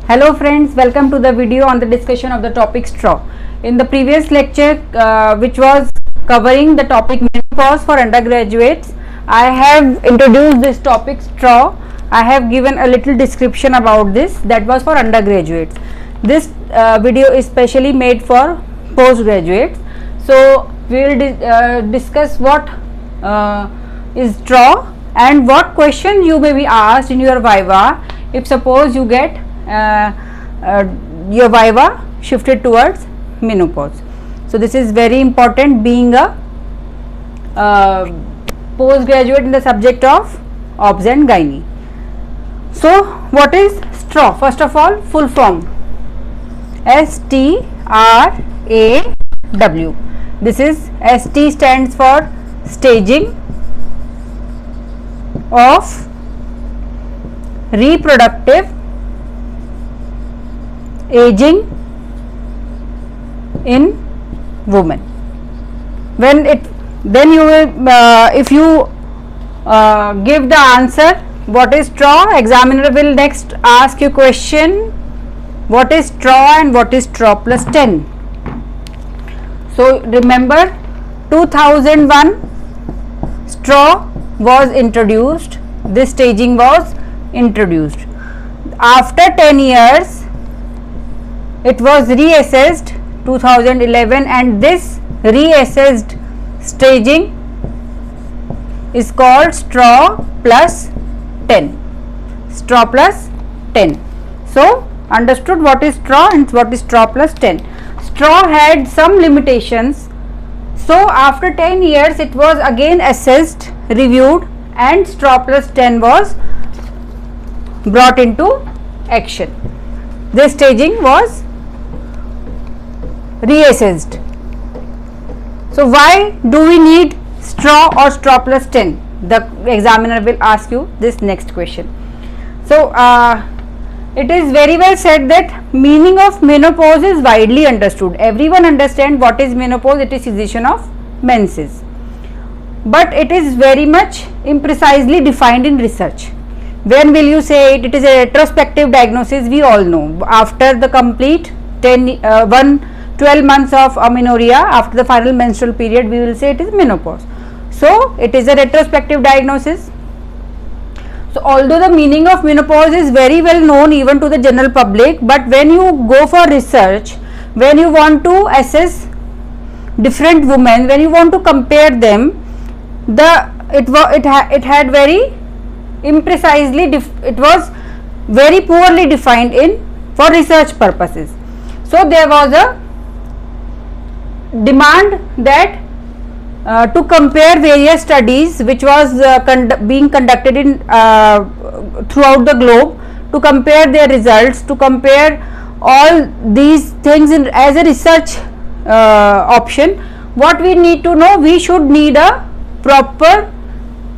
Hello friends, welcome to the video on the discussion of the topic straw. In the previous lecture which was covering the topic menopause for undergraduates, I have introduced this topic straw. I have given a little description about this, that was for undergraduates. This video is specially made for postgraduates. So we will discuss what is straw and what question you may be asked in your viva if suppose you get your viva shifted towards menopause. So this is very important, being a postgraduate in the subject of obs and gynae. So what is straw? First of all, full form STRAW. This is ST stands for staging of reproductive aging in women. Then you will if you give the answer what is straw, examiner will next ask you question what is straw and what is straw plus 10. So remember 2001 straw was introduced, this staging was introduced. After 10 years it was reassessed 2011 and this reassessed staging is called straw plus 10. Straw plus 10. So understood what is straw and what is straw plus 10. Straw had some limitations. So after 10 years it was again assessed, reviewed, and straw plus 10 was brought into action. This staging was reassessed. So why do we need straw or straw plus 10? The examiner will ask you this next question. So it is very well said that meaning of menopause is widely understood. Everyone understands what is menopause. It is cessation of menses, but it is very much imprecisely defined in research. When will you say it? It is a retrospective diagnosis. We all know after the complete 12 months of amenorrhea, after the final menstrual period, we will say it is menopause. So it is a retrospective diagnosis. So although the meaning of menopause is very well known even to the general public, but when you go for research, when you want to assess different women, when you want to compare them, it had very imprecisely it was very poorly defined for research purposes. So there was a demand that to compare various studies which was being conducted in throughout the globe, to compare their results, to compare all these things as a research option. What we need to know, we should need a proper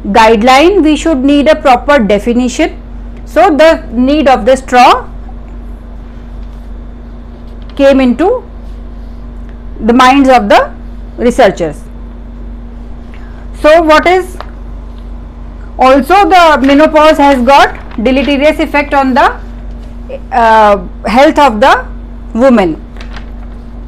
guideline, we should need a proper definition. So the need of the straw came into the minds of the researchers. So what is also, the menopause has got deleterious effect on the health of the woman.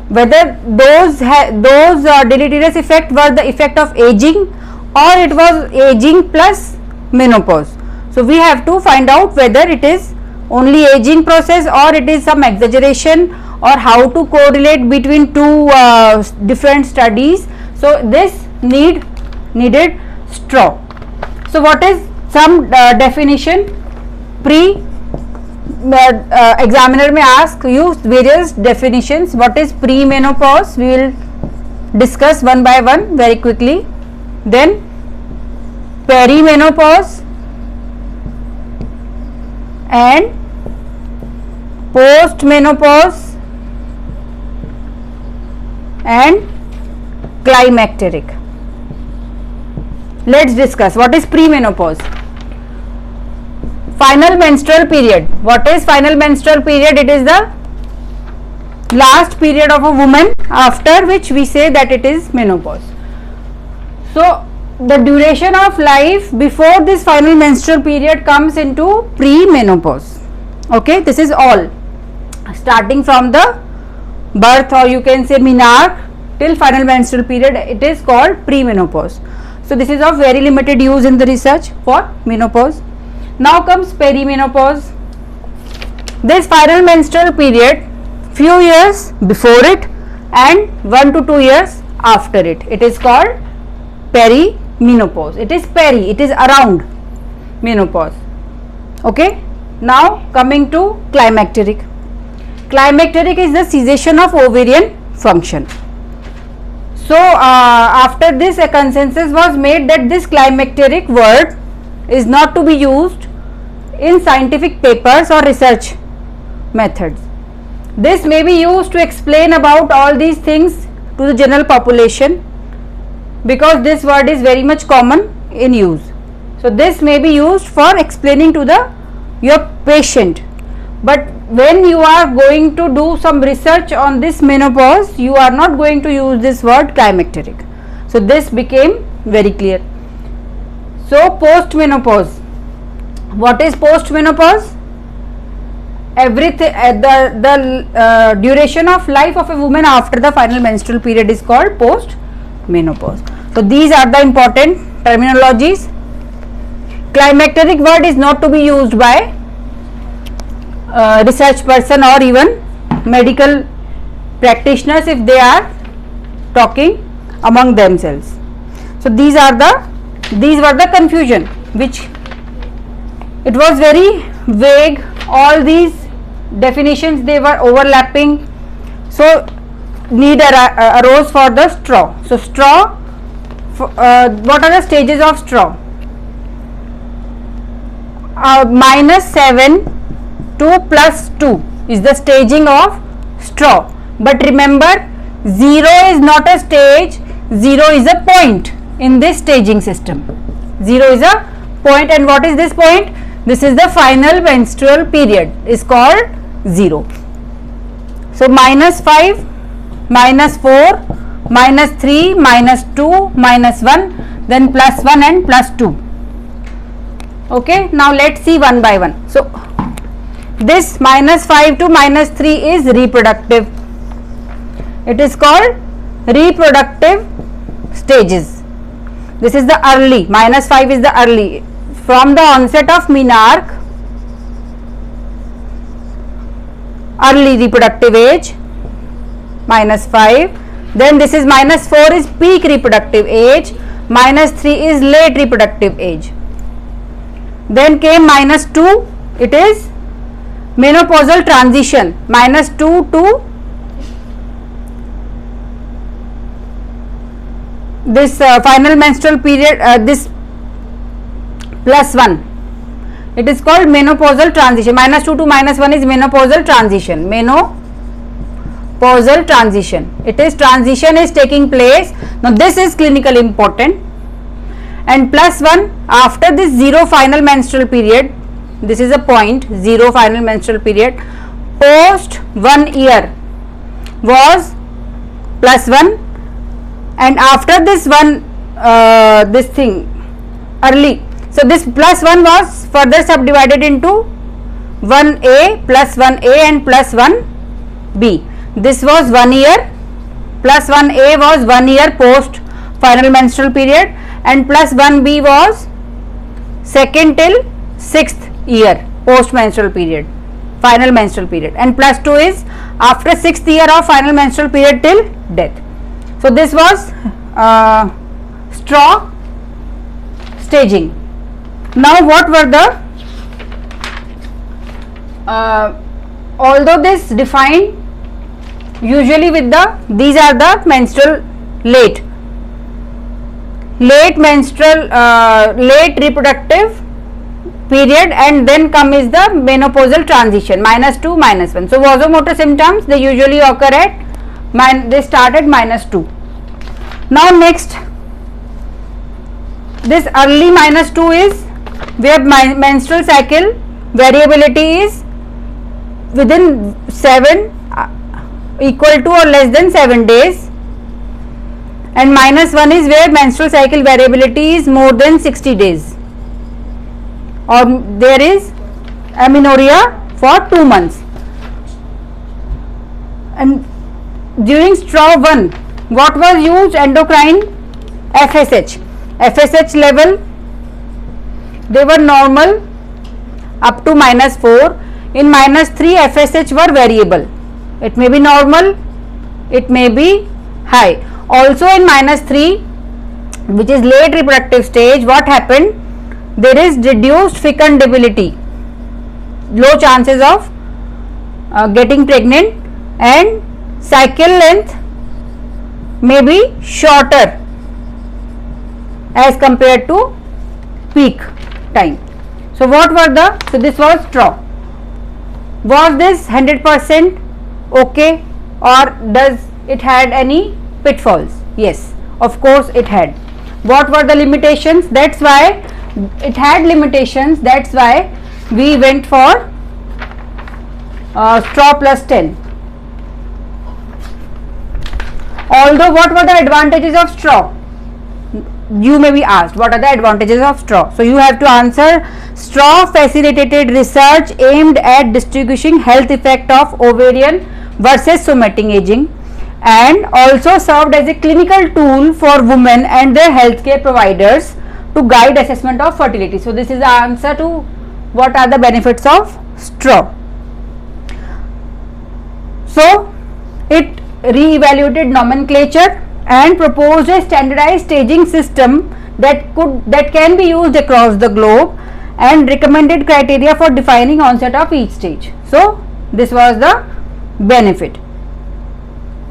Whether those deleterious effect were the effect of aging or it was aging plus menopause. So we have to find out whether it is only aging process or it is some exaggeration, or how to correlate between two different studies. So this needed straw. So what is some definition? Examiner may ask you various definitions. What is premenopause? We will discuss one by one very quickly. Then perimenopause and postmenopause and climacteric. Let's discuss what is premenopause. Final menstrual period. What is final menstrual period? It is the last period of a woman after which we say that it is menopause. So the duration of life before this final menstrual period comes into pre-menopause. Okay, this is all. starting from the birth, or you can say menarche till final menstrual period, it is called premenopause. So this is of very limited use in the research for menopause. Now comes perimenopause. This final menstrual period, few years before it and 1 to 2 years after it, it is called perimenopause. It is peri, it is around menopause. Okay. Now coming to climacteric. Climacteric is the cessation of ovarian function. So after this, a consensus was made that this climacteric word is not to be used in scientific papers or research methods. This may be used to explain about all these things to the general population, because this word is very much common in use. So this may be used for explaining to your patient, but when you are going to do some research on this menopause, you are not going to use this word climacteric. So this became very clear. So postmenopause. What is postmenopause? Everything, the duration of life of a woman after the final menstrual period is called postmenopause. So these are the important terminologies. Climacteric word is not to be used by research person or even medical practitioners if they are talking among themselves. So these were the confusion, which it was very vague. All these definitions, they were overlapping. So need arose for the straw. So straw, what are the stages of straw? -7 to +2 is the staging of straw. But remember, 0 is not a stage, 0 is a point in this staging system. 0 is a point, and what is this point? This is the final menstrual period, is called 0. So -5, -4, -3, -2, -1, then +1 and +2. Okay, now let's see one by one. So this -5 to -3 is reproductive. It is called reproductive stages. This is the early, -5 is the early, from the onset of menarche, early reproductive age, -5. Then this is -4 is peak reproductive age, -3 is late reproductive age. Then came -2, it is menopausal transition, -2 to this final menstrual period, this +1, it is called menopausal transition. -2 to -1 is menopausal transition. Menopausal transition, it is transition is taking place. Now this is clinically important. And +1, after this 0 final menstrual period, this is a point, 0 final menstrual period, post 1 year was +1, and after this one, this thing early, so this +1 was further subdivided into 1A, +1A and +1B. This was 1 year, +1A was 1 year post final menstrual period, and +1B was 2nd till 6th year post menstrual period, final menstrual period, and +2 is after 6th year of final menstrual period till death. So this was straw staging. Now what were the although this defined usually with these are the menstrual late menstrual late reproductive period, and then come is the menopausal transition, -2, -1. So vasomotor symptoms, they usually occur at they start at -2. Now next, this early -2 is where menstrual cycle variability is within 7 equal to or less than 7 days, and -1 is where menstrual cycle variability is more than 60 days, or there is amenorrhea for 2 months. And during straw 1, what was used? Endocrine FSH. FSH level, they were normal up to -4. In -3, FSH were variable. It may be normal, it may be high. Also in -3, which is late reproductive stage, what happened? There is reduced fecundability, low chances of getting pregnant, and cycle length may be shorter as compared to peak time. So what were the, so this was straw. Was this 100% okay, or does it had any pitfalls? Yes, of course it had. What were the limitations? That's why it had limitations, that's why we went for straw plus 10. Although, what were the advantages of straw? You may be asked, what are the advantages of straw? So you have to answer, straw facilitated research aimed at distinguishing health effect of ovarian versus somatic aging, and also served as a clinical tool for women and their healthcare providers to guide assessment of fertility. So this is the answer to what are the benefits of straw. So it re-evaluated nomenclature and proposed a standardized staging system that can be used across the globe, and recommended criteria for defining onset of each stage. So this was the benefit.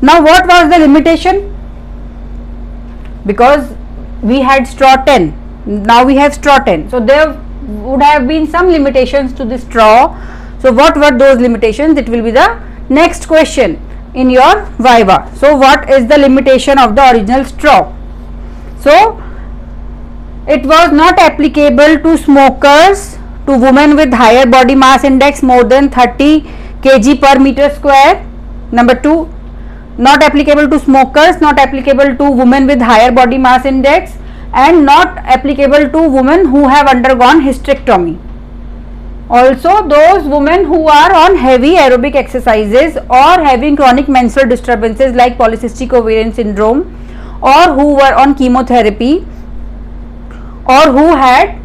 Now what was the limitation? Because we had straw 10, now we have straw 10, so there would have been some limitations to the straw. So what were those limitations? It will be the next question in your viva. So what is the limitation of the original straw? So it was not applicable to smokers, to women with higher body mass index more than 30 kg per meter square. Number 2, not applicable to smokers, not applicable to women with higher body mass index, and not applicable to women who have undergone hysterectomy. Also, those women who are on heavy aerobic exercises or having chronic menstrual disturbances like polycystic ovarian syndrome, or who were on chemotherapy, or who had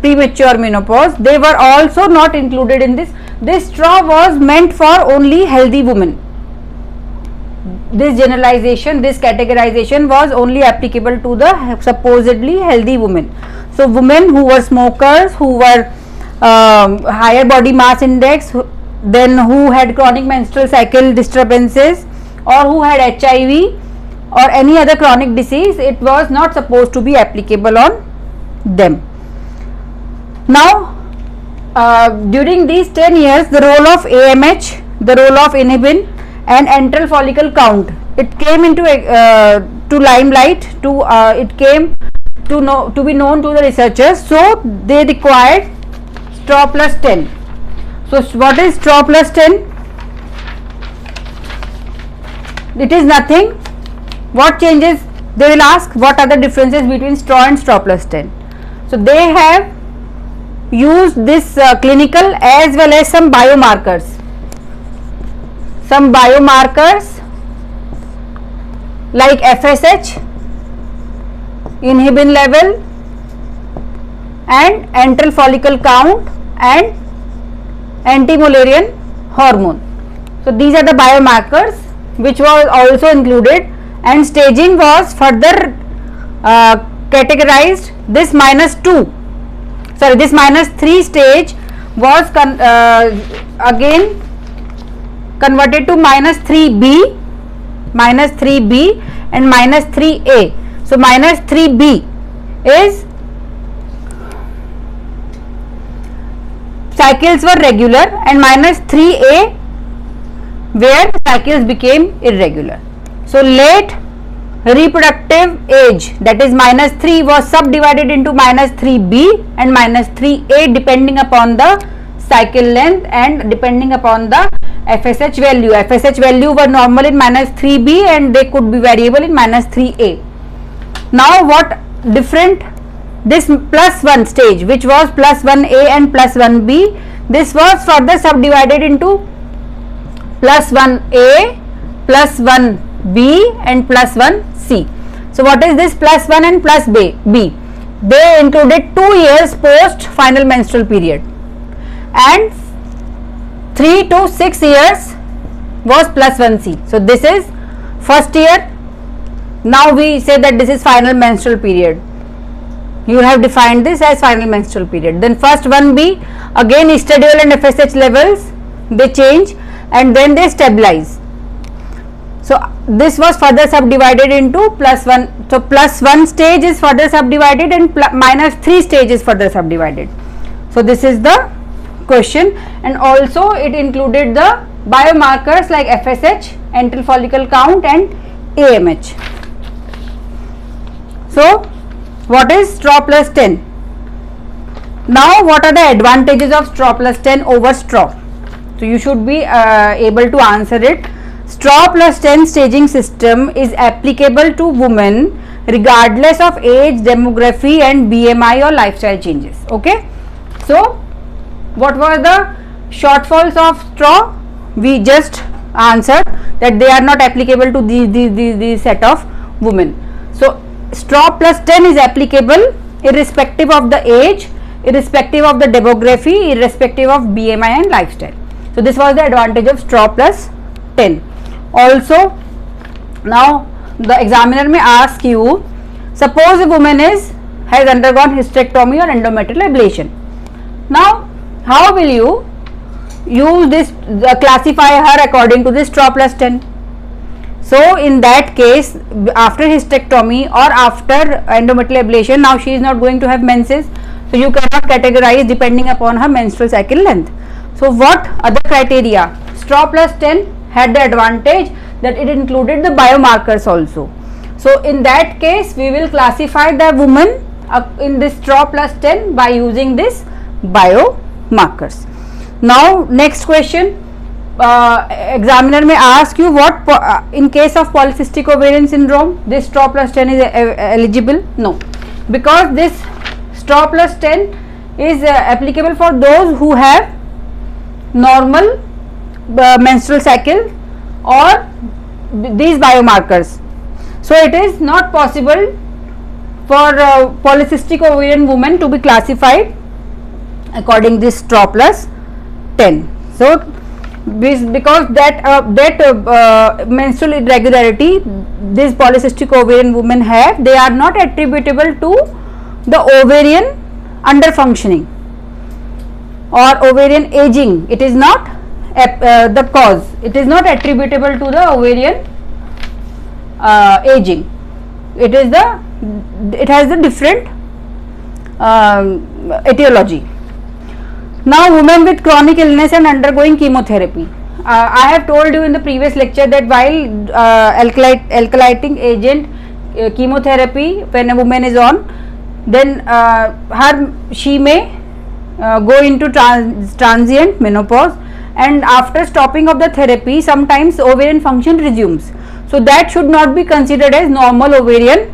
premature menopause, they were also not included in this. This straw was meant for only healthy women. This generalization, this categorization was only applicable to the supposedly healthy women. So women who were smokers, who were higher body mass index, then who had chronic menstrual cycle disturbances, or who had HIV or any other chronic disease, it was not supposed to be applicable on them. Now during these 10 years, the role of AMH, the role of inhibin and antral follicle count, it came into to limelight, it came to be known to the researchers. So they required straw plus 10. So what is straw plus 10? It is nothing. What changes? They will ask, what are the differences between straw and straw plus 10? So they have used this clinical as well as some biomarkers. Some biomarkers like FSH, inhibin level, and antral follicle count, and anti-Mullerian hormone. So these are the biomarkers which was also included, and staging was further categorized. This this -3 stage was again converted to -3B and -3A. So -3B is cycles were regular, and -3A where cycles became irregular. So late reproductive age, that is -3, was subdivided into -3B and -3A depending upon the cycle length and depending upon the FSH value. FSH value were normal in -3B and they could be variable in -3A. Now what different? This +1 stage, which was +1A and +1B, this was further subdivided into +1A plus 1B and plus 1C. So what is this plus 1 and plus B? They included 2 years post final menstrual period, and 3 to 6 years was plus 1C. So this is first year. Now we say that this is final menstrual period. You have defined this as final menstrual period. Then first 1B, again estradiol and FSH levels they change and then they stabilize. So this was further subdivided into plus 1. So plus 1 stage is further subdivided and minus 3 stage is further subdivided. So this is the question, and also it included the biomarkers like FSH, antral follicle count and AMH. So what is straw plus 10? Now what are the advantages of straw plus 10 over straw? So you should be able to answer it. Straw plus 10 staging system is applicable to women regardless of age, demography and BMI or lifestyle changes. Okay. So what were the shortfalls of straw? We just answered that they are not applicable to these set of women. So straw plus 10 is applicable irrespective of the age, irrespective of the demography, irrespective of BMI and lifestyle. So this was the advantage of straw plus 10. Also, now the examiner may ask you, suppose a woman has undergone hysterectomy or endometrial ablation. Now how will you use this, classify her according to this straw plus 10? So in that case, after hysterectomy or after endometrial ablation, now she is not going to have menses, so you cannot categorize depending upon her menstrual cycle length. So what other criteria? Straw plus 10 had the advantage that it included the biomarkers also. So in that case, we will classify the woman in this straw plus 10 by using this biomarkers. Now next question, examiner may ask you what in case of polycystic ovarian syndrome this straw plus 10 is eligible? No, because this straw plus 10 is applicable for those who have normal menstrual cycle or these biomarkers. So it is not possible for polycystic ovarian woman to be classified according this straw plus 10. So because that menstrual irregularity this polycystic ovarian women have, they are not attributable to the ovarian underfunctioning or ovarian aging. It is not the cause. It is not attributable to the ovarian aging. It has the different etiology. Now women with chronic illness and undergoing chemotherapy. I have told you in the previous lecture that while alkylating agent chemotherapy, when a woman is on, then she may go into transient menopause, and after stopping of the therapy sometimes ovarian function resumes. So that should not be considered as normal ovarian.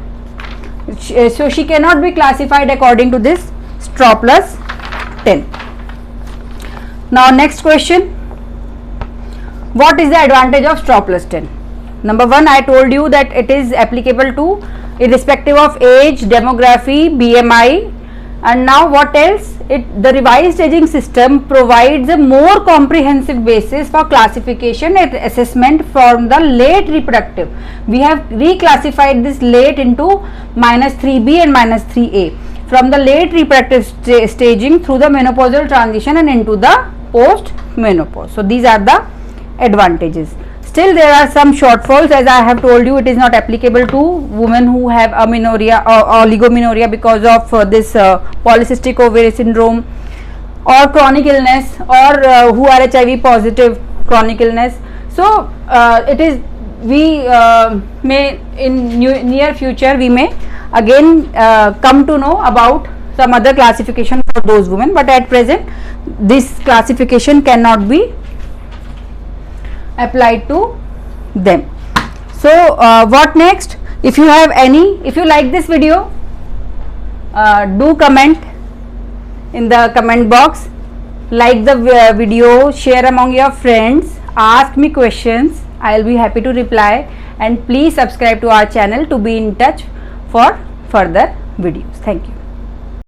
So she cannot be classified according to this straw plus 10. Now next question, what is the advantage of straw plus 10? Number 1, I told you that it is applicable to irrespective of age, demography, BMI, and now what else? The revised staging system provides a more comprehensive basis for classification and assessment from the late reproductive. We have reclassified this late into -3B and -3A. From the late reproductive staging through the menopausal transition and into the post menopause. So these are the advantages. Still there are some shortfalls, as I have told you. It is not applicable to women who have amenorrhea or oligomenorrhea because of this polycystic ovarian syndrome or chronic illness, or who are HIV positive chronic illness. So it is, we may in near future we may again come to know about some other classification for those women, but at present this classification cannot be applied to them. So what next? If you have any, if you like this video, do comment in the comment box, like the video, share among your friends, ask me questions. I will be happy to reply, and please subscribe to our channel to be in touch for further videos. Thank you.